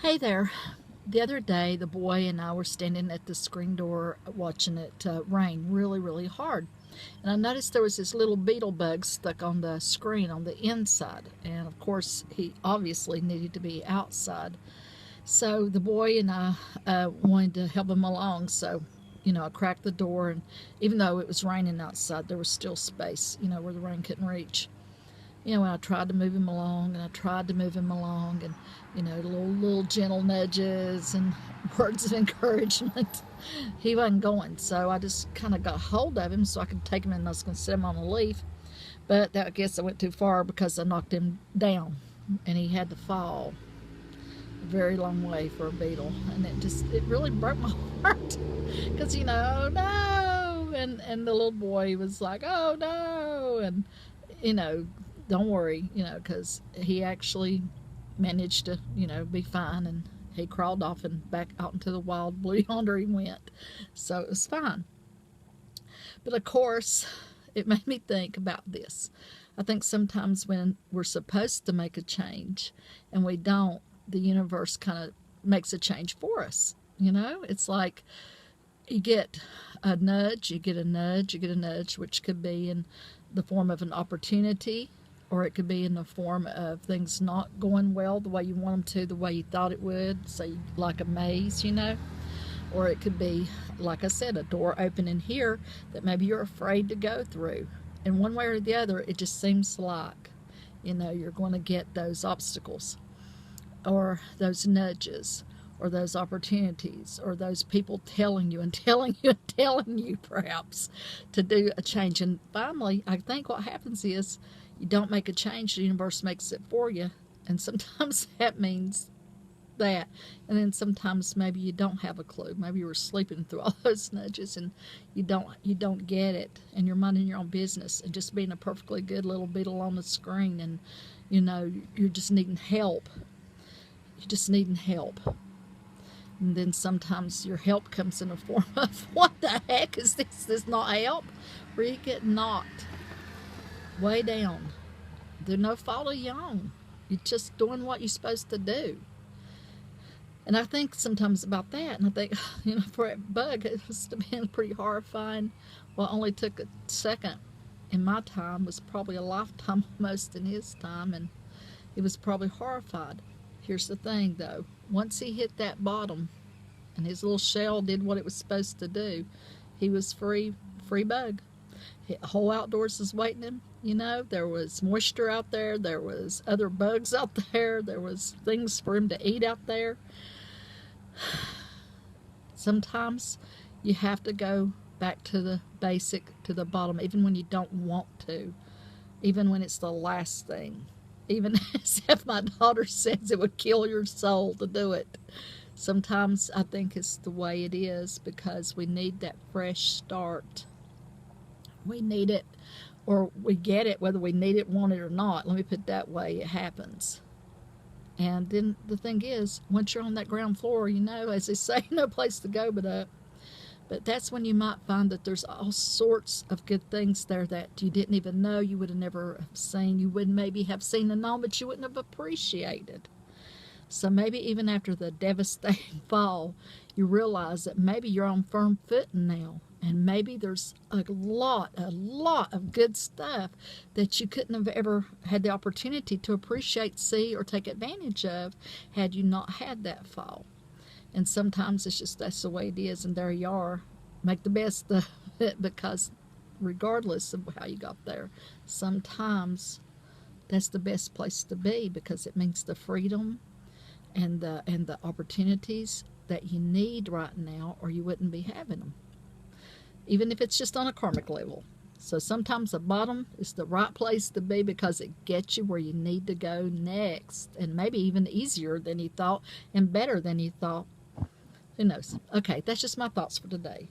Hey there. The other day, the boy and I were standing at the screen door watching it rain really, really hard. And I noticed there was this little beetle bug stuck on the screen on the inside. And of course, he obviously needed to be outside. So the boy and I wanted to help him along. So, I cracked the door. And even though it was raining outside, there was still space, where the rain couldn't reach. I tried to move him along and I tried to move him along and, little gentle nudges and words of encouragement. He wasn't going. So I just kind of got hold of him so I could take him and I was going to sit him on a leaf. But I guess I went too far because I knocked him down and he had to fall a very long way for a beetle. And it really broke my heart because, oh no. And the little boy was like, oh no. And, don't worry, because he actually managed to, be fine, and he crawled off and back out into the wild blue yonder he went. So it was fine. But of course, it made me think about this. I think sometimes when we're supposed to make a change and we don't, the universe kind of makes a change for us. It's like you get a nudge, you get a nudge, you get a nudge, which could be in the form of an opportunity, or it could be in the form of things not going well the way you want them to, the way you thought it would, say like a maze, or it could be, like I said, a door opening here that maybe you're afraid to go through. And one way or the other, it just seems like, you're going to get those obstacles or those nudges or those opportunities or those people telling you and telling you and telling you perhaps to do a change. And finally, I think what happens is you don't make a change, the universe makes it for you. And sometimes that means that. And then sometimes maybe you don't have a clue. Maybe you were sleeping through all those nudges and you don't get it, and you're minding your own business and just being a perfectly good little beetle on the screen, and you're just needing help. You're just needing help. And then sometimes your help comes in the form of, what the heck is this? This not help? Where you get knocked way down. They're no fault of your own. You're just doing what you're supposed to do. And I think sometimes about that, and I think, for that bug, it must have been pretty horrifying. What only took a second in my time was probably a lifetime almost in his time, and he was probably horrified. Here's the thing, though. Once he hit that bottom and his little shell did what it was supposed to do, he was free bug. The whole outdoors was waiting him. There was moisture out there. There was other bugs out there. There was things for him to eat out there. Sometimes you have to go back to the basic, to the bottom, even when you don't want to, even when it's the last thing. Even as if my daughter says it would kill your soul to do it. Sometimes I think it's the way it is because we need that fresh start. We need it, or we get it, whether we need it, want it, or not. Let me put it that way. It happens. And then the thing is, once you're on that ground floor, as they say, no place to go but up. But that's when you might find that there's all sorts of good things there that you didn't even know, you would have never have seen. You would maybe have seen and known, but you wouldn't have appreciated. So maybe even after the devastating fall, you realize that maybe you're on firm footing now. And maybe there's a lot of good stuff that you couldn't have ever had the opportunity to appreciate, see, or take advantage of had you not had that fall. And sometimes it's just that's the way it is, and there you are. Make the best of it, because regardless of how you got there, sometimes that's the best place to be, because it means the freedom and the opportunities that you need right now, or you wouldn't be having them. Even if it's just on a karmic level. So sometimes the bottom is the right place to be because it gets you where you need to go next, and maybe even easier than you thought and better than you thought. Who knows? Okay, that's just my thoughts for today.